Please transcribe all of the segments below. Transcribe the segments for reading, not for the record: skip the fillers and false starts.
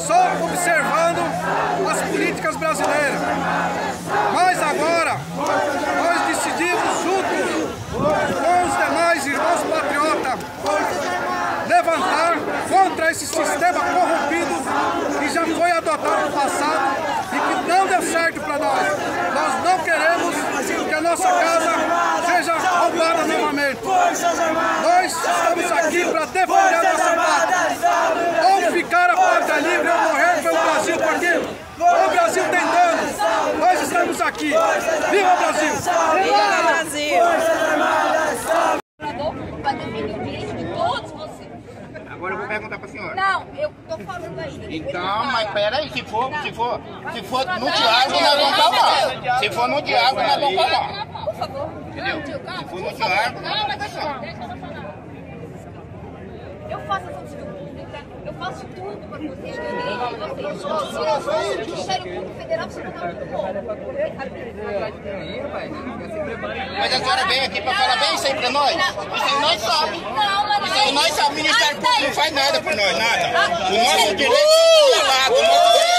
só observando as políticas brasileiras. Mas agora, nós decidimos, junto com os demais irmãos patriotas, levantar contra esse sistema corrompido que já foi adotado no passado e que não deu certo para nós. Nós não queremos que a nossa casa seja roubada novamente. Nós estamos aqui para defender a nossa pátria. Ou ficar a pátria livre ou morrer pelo Brasil, porque o Brasil tem dano. Nós estamos aqui. Viva o Brasil! Viva o Brasil! Vai defender o direito de todos vocês. Agora eu vou perguntar pra senhora. Não, eu tô falando ainda. Então, mas peraí, se for no diálogo, nós vamos falar. Se for no diálogo, nós vamos falar. Por favor. Entendeu? Calma, Se for no diálogo, calma, deixa eu falar. Eu faço a função pública, eu faço tudo para vocês ganharem. Se o Ministério Público Federal se tornar muito bom. mas a senhora veio aqui pra falar bem isso aí pra nós? Isso aí nós sabemos. Não, Isso aí nós sabemos. O Ministério Público não faz nada por nós, nada. O nosso direito é violado. O nosso direito...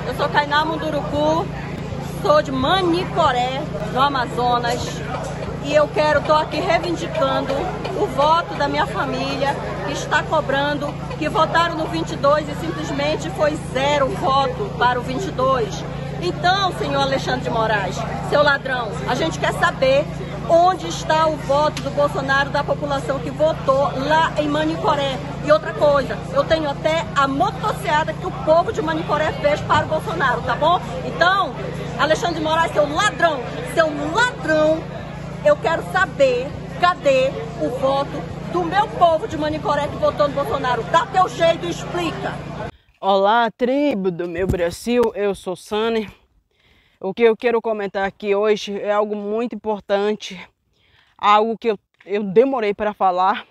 Eu sou Kainá Munduruku, sou de Manicoré, no Amazonas, e eu tô aqui reivindicando o voto da minha família, que está cobrando, que votaram no 22 e simplesmente foi 0 voto para o 22. Então, senhor Alexandre de Moraes, seu ladrão, a gente quer saber onde está o voto do Bolsonaro, da população que votou lá em Manicoré. E outra coisa, eu tenho até a motocicleta que o povo de Manicoré fez para o Bolsonaro, tá bom? Então, Alexandre de Moraes, seu ladrão, eu quero saber cadê o voto do meu povo de Manicoré que votou no Bolsonaro. Dá teu jeito e explica. Olá, tribo do meu Brasil, eu sou Sani. O que eu quero comentar aqui hoje é algo muito importante, algo que eu demorei para falar,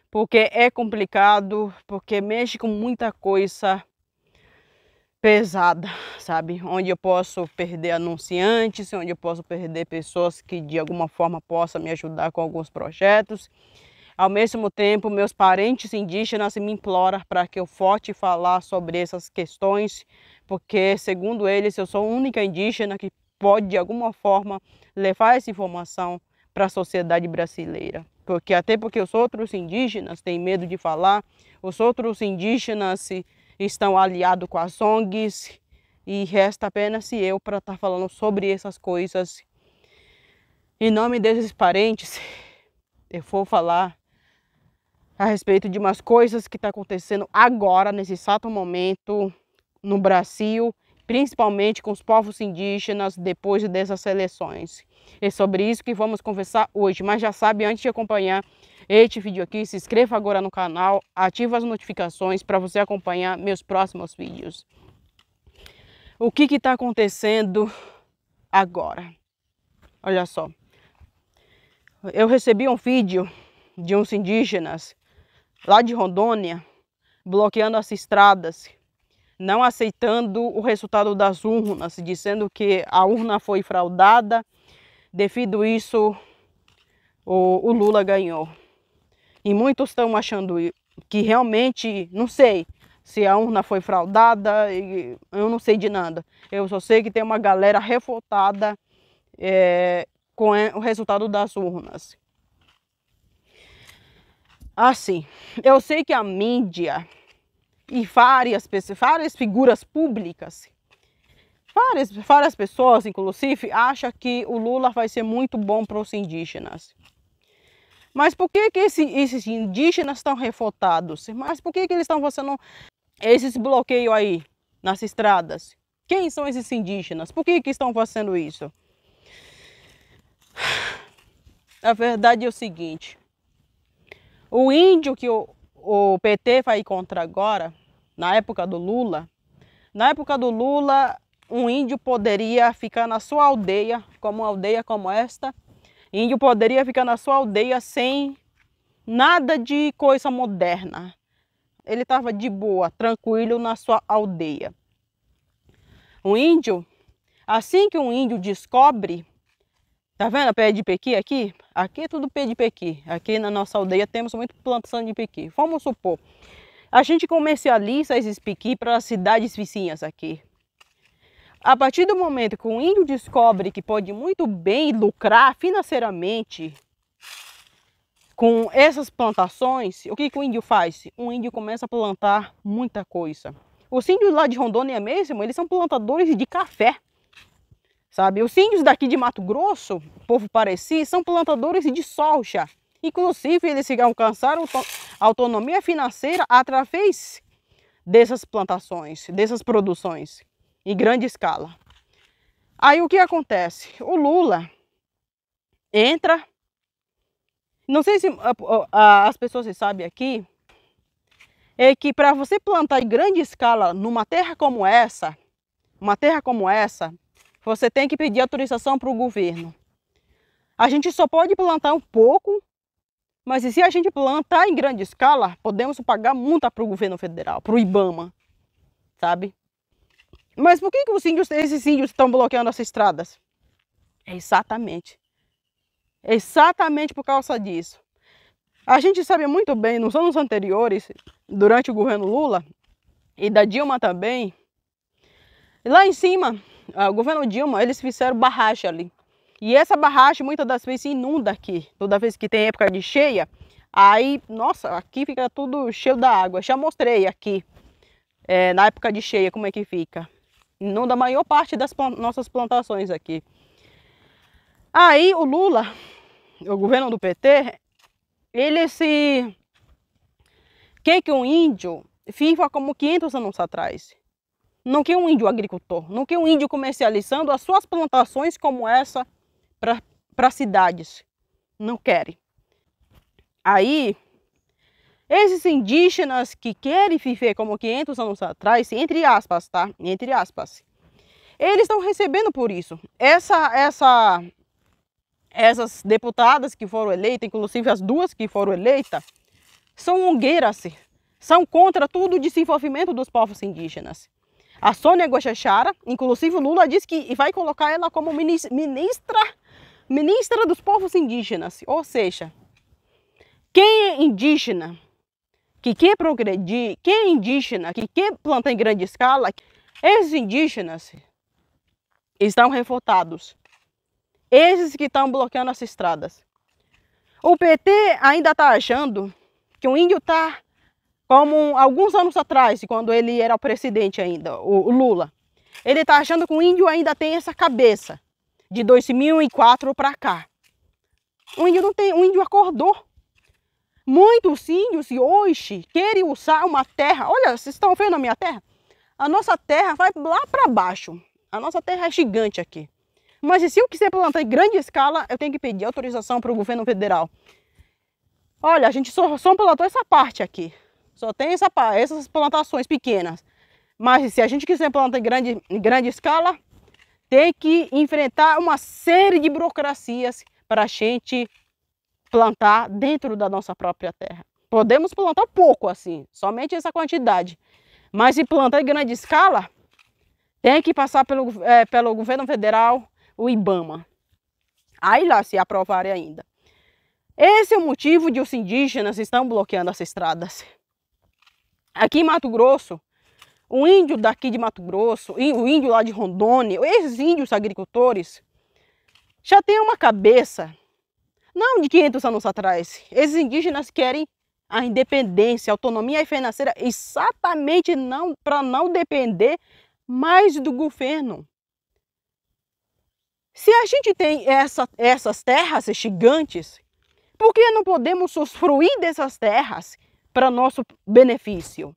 porque é complicado, porque mexe com muita coisa pesada, sabe? Onde eu posso perder anunciantes, onde eu posso perder pessoas que de alguma forma possam me ajudar com alguns projetos. Ao mesmo tempo, meus parentes indígenas me imploram para que eu volte falar sobre essas questões, porque, segundo eles, eu sou a única indígena que pode, de alguma forma, levar essa informação para a sociedade brasileira. Até porque os outros indígenas têm medo de falar, os outros indígenas estão aliados com as ONGs, e resta apenas eu para estar falando sobre essas coisas. Em nome desses parentes, eu vou falar a respeito de umas coisas que estão acontecendo agora, nesse exato momento, no Brasil, principalmente com os povos indígenas depois dessas eleições. É sobre isso que vamos conversar hoje, mas já sabe, antes de acompanhar este vídeo aqui, se inscreva agora no canal, ative as notificações para você acompanhar meus próximos vídeos. O que está acontecendo agora? Olha só, eu recebi um vídeo de uns indígenas lá de Rondônia, bloqueando as estradas, não aceitando o resultado das urnas, dizendo que a urna foi fraudada, devido a isso o Lula ganhou. E muitos estão achando que realmente, não sei se a urna foi fraudada, eu não sei de nada. Eu só sei que tem uma galera revoltada com o resultado das urnas. Assim, eu sei que a mídia e várias figuras públicas, várias pessoas, inclusive, acham que o Lula vai ser muito bom para os indígenas. Mas por que esses indígenas estão revoltados? Mas por que eles estão fazendo esses bloqueios aí nas estradas? Quem são esses indígenas? Por que estão fazendo isso? A verdade é o seguinte. O índio que o PT vai encontrar agora, na época do Lula, um índio poderia ficar na sua aldeia, como uma aldeia como esta. Índio poderia ficar na sua aldeia sem nada de coisa moderna. Ele estava de boa, tranquilo na sua aldeia. O índio, assim que um índio descobre, tá vendo a pé de pequi aqui? Aqui é tudo pé de pequi. Aqui na nossa aldeia temos muita plantação de pequi. Vamos supor, a gente comercializa esses pequi para as cidades vizinhas aqui. A partir do momento que o índio descobre que pode muito bem lucrar financeiramente com essas plantações, o que o índio faz? O índio começa a plantar muita coisa. Os índios lá de Rondônia mesmo, eles são plantadores de café. Sabe? Os índios daqui de Mato Grosso, povo Pareci, são plantadores de soja. Inclusive, eles alcançaram autonomia financeira através dessas plantações, dessas produções, em grande escala. Aí o que acontece? O Lula entra, não sei se as pessoas sabem aqui, é que para você plantar em grande escala numa terra como essa, você tem que pedir autorização para o governo. A gente só pode plantar um pouco, mas se a gente plantar em grande escala, podemos pagar multa para o governo federal, para o IBAMA, sabe? Mas por que esses índios estão bloqueando as estradas? É exatamente por causa disso. A gente sabe muito bem, nos anos anteriores, durante o governo Lula e da Dilma também, lá em cima, o governo Dilma, eles fizeram barragem ali. E essa barragem muitas das vezes inunda aqui. Toda vez que tem época de cheia, aí, nossa, aqui fica tudo cheio da água. Já mostrei aqui, na época de cheia, como é que fica. Inunda a maior parte das nossas plantações aqui. Aí o Lula, o governo do PT, ele quer que um índio viva como 500 anos atrás. Não quer um índio agricultor, não quer um índio comercializando as suas plantações como essa para cidades. Não querem. Aí, esses indígenas que querem viver como 500 anos atrás, entre aspas, tá? Entre aspas, eles estão recebendo por isso. Essas deputadas que foram eleitas, inclusive as duas que foram eleitas, são ungueiras, são contra todo o desenvolvimento dos povos indígenas. A Sônia Guajajara, inclusive o Lula disse que vai colocar ela como ministra dos povos indígenas. Ou seja, quem é indígena, que quer progredir, quem é indígena, que quer plantar em grande escala, esses indígenas estão revoltados. Esses que estão bloqueando as estradas. O PT ainda está achando que o índio está como alguns anos atrás, quando ele era o presidente ainda, o Lula. Ele está achando que o índio ainda tem essa cabeça de 2004 para cá. O índio não tem, o índio acordou. Muitos índios hoje querem usar uma terra. Olha, vocês estão vendo a minha terra? A nossa terra vai lá para baixo. A nossa terra é gigante aqui. Mas se eu quiser plantar em grande escala, eu tenho que pedir autorização para o governo federal. Olha, a gente só plantou essa parte aqui. Só tem essas plantações pequenas. Mas se a gente quiser plantar em grande escala, tem que enfrentar uma série de burocracias para a gente plantar dentro da nossa própria terra. Podemos plantar pouco assim, somente essa quantidade. Mas se plantar em grande escala, tem que passar pelo governo federal, o IBAMA. Aí lá se aprovarem ainda. Esse é o motivo de os indígenas estão bloqueando as estradas. Aqui em Mato Grosso, o índio daqui de Mato Grosso, o índio lá de Rondônia, esses índios agricultores, já tem uma cabeça, não de 500 anos atrás. Esses indígenas querem a independência, a autonomia financeira, exatamente para não depender mais do governo. Se a gente tem essas terras gigantes, por que não podemos usufruir dessas terras para nosso benefício?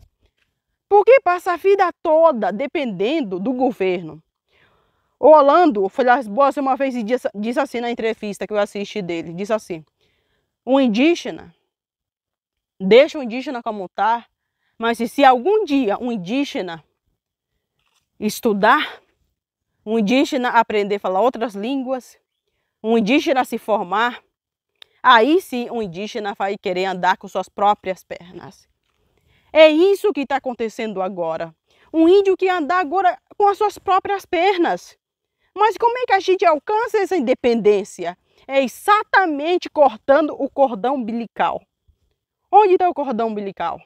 Por que passa a vida toda dependendo do governo? O Orlando Folhas Boas uma vez disse assim na entrevista que eu assisti dele, disse assim: o indígena, deixa o indígena como está, mas se algum dia um indígena estudar, um indígena aprender a falar outras línguas, um indígena se formar, aí sim um indígena vai querer andar com suas próprias pernas. É isso que está acontecendo agora. Um índio que anda agora com as suas próprias pernas. Mas como é que a gente alcança essa independência? é exatamente cortando o cordão umbilical. Onde está o cordão umbilical?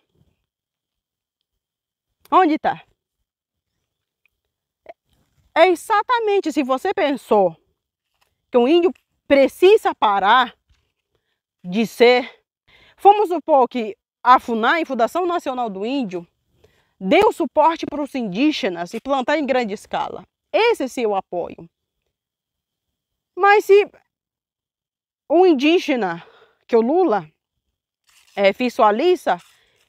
Onde está? É exatamente, se você pensou que o índio precisa parar de ser... Vamos supor que a FUNAI, Fundação Nacional do Índio, deu suporte para os indígenas e plantar em grande escala. Esse sim é o apoio. Mas se o indígena que o Lula visualiza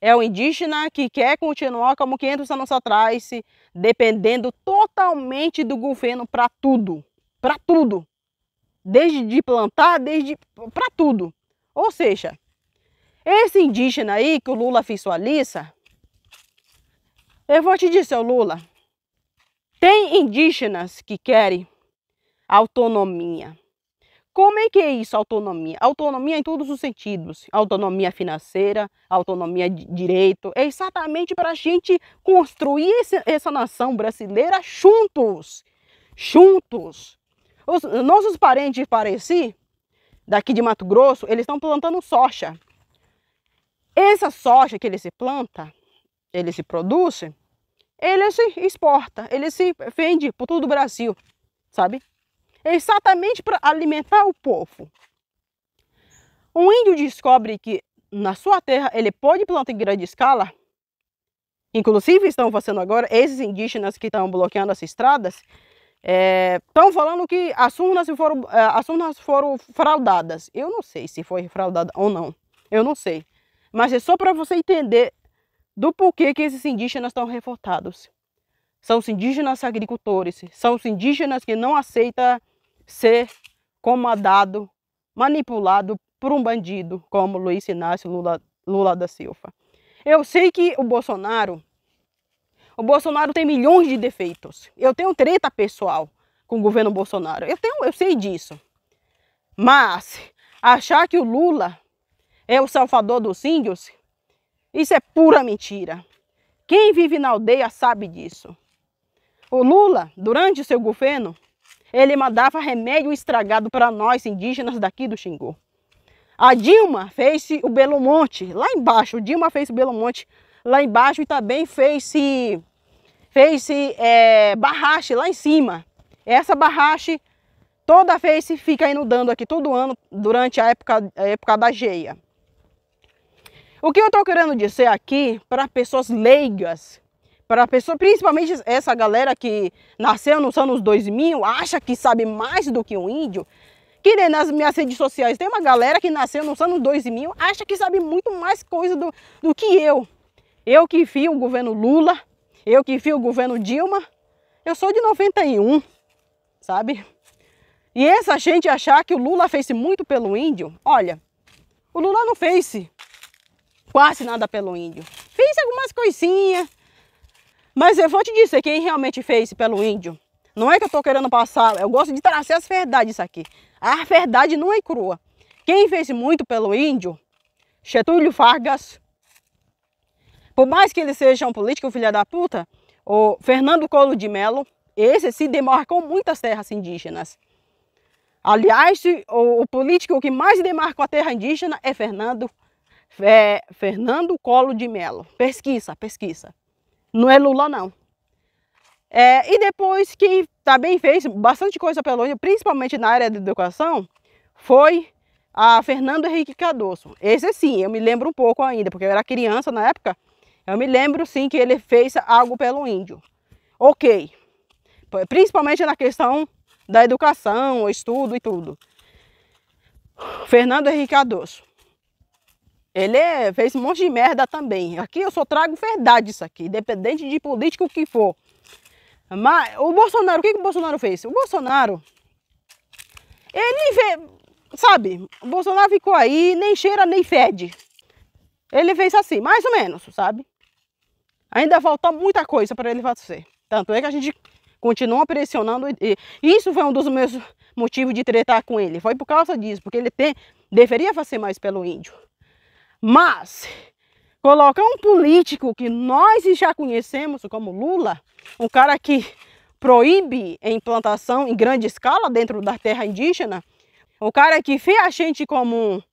é o indígena que quer continuar como 500 anos atrás, dependendo totalmente do governo para tudo. Para tudo. Desde de plantar, para tudo. Ou seja, esse indígena aí que o Lula visualiza, eu vou te dizer, Lula, tem indígenas que querem autonomia. Como é que é isso, autonomia? Autonomia em todos os sentidos. Autonomia financeira, autonomia de direito. É exatamente para a gente construir essa nação brasileira juntos. Juntos. Os nossos parentes de Pareci, daqui de Mato Grosso, eles estão plantando soja. Essa soja que eles se planta, eles se produzem, ele se exporta, ele se vende por todo o Brasil, sabe? É exatamente para alimentar o povo. Um índio descobre que na sua terra ele pode plantar em grande escala, inclusive estão fazendo agora, esses indígenas que estão bloqueando as estradas, estão falando que as urnas foram fraudadas. Eu não sei se foi fraudada ou não, eu não sei. Mas é só para você entender do porquê que esses indígenas estão revoltados. São os indígenas agricultores, são os indígenas que não aceitam ser comandado, manipulado por um bandido como Luiz Inácio Lula da Silva. Eu sei que o Bolsonaro tem milhões de defeitos. Eu tenho treta pessoal com o governo Bolsonaro. Eu sei disso. Mas achar que o Lula é o salvador dos índios, isso é pura mentira. Quem vive na aldeia sabe disso. O Lula, durante o seu governo, ele mandava remédio estragado para nós indígenas daqui do Xingu. A Dilma fez o Belo Monte, lá embaixo. Dilma fez o Belo Monte lá embaixo e também fez barragem lá em cima. Essa barragem toda vez fica inundando aqui todo ano durante a época da geia. O que eu estou querendo dizer aqui para pessoas leigas, para pessoas, principalmente essa galera que nasceu nos anos 2000, acha que sabe mais do que um índio, que nem nas minhas redes sociais tem uma galera que nasceu nos anos 2000, acha que sabe muito mais coisa do que eu. Eu que vi o governo Lula, eu que vi o governo Dilma, eu sou de 91, sabe? E essa gente achar que o Lula fez muito pelo índio, olha, o Lula não fez quase nada pelo índio. Fez algumas coisinhas, mas eu vou te dizer quem realmente fez pelo índio. Não é que eu estou querendo passar, eu gosto de trazer as verdades aqui. A verdade não é crua. Quem fez muito pelo índio, Getúlio Vargas, por mais que ele seja um político filha da puta, o Fernando Collor de Mello, esse se demarcou muitas terras indígenas. Aliás, o político que mais demarcou a terra indígena é Fernando Collor de Mello. Pesquisa. Não é Lula, não. E depois, quem também fez bastante coisa pelo índio, principalmente na área da educação, foi a Fernando Henrique Cardoso. Esse sim, eu me lembro um pouco ainda, porque eu era criança na época. Eu me lembro sim que ele fez algo pelo índio. Ok. Principalmente na questão da educação, o estudo e tudo. Fernando Henrique Cardoso. Ele fez um monte de merda também. Aqui eu só trago verdade isso aqui, independente de político que for. Mas o Bolsonaro, o que o Bolsonaro fez? O Bolsonaro, sabe, o Bolsonaro ficou aí, nem cheira nem fede. Ele fez assim, mais ou menos, sabe? Ainda falta muita coisa para ele fazer. Tanto é que a gente continua pressionando. E isso foi um dos meus motivos de tretar com ele. Foi por causa disso, porque ele deveria fazer mais pelo índio. Mas colocar um político que nós já conhecemos como Lula, um cara que proíbe a implantação em grande escala dentro da terra indígena, O cara que vê a gente como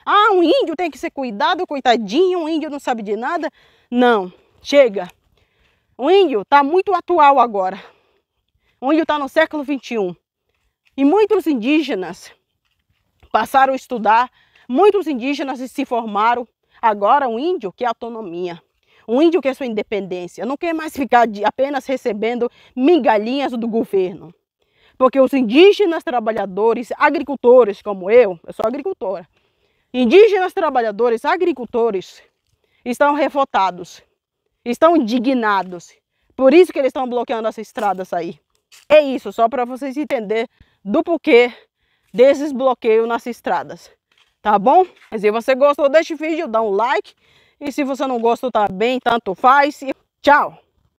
um índio tem que ser cuidado, coitadinho, um índio não sabe de nada. Não, chega. O índio está muito atual agora. O índio está no século XXI. E muitos indígenas passaram a estudar, muitos indígenas se formaram. Agora o índio quer autonomia. O índio quer sua independência. Não quer mais ficar apenas recebendo migalhinhas do governo. Porque os indígenas trabalhadores, agricultores como eu sou agricultora. Indígenas trabalhadores, agricultores, estão revoltados, estão indignados. Por isso que eles estão bloqueando as estradas aí. É isso, só para vocês entenderem do porquê desses bloqueios nas estradas. Tá bom? Mas se você gostou deste vídeo, dá um like. E se você não gostou também, tanto faz. Tchau!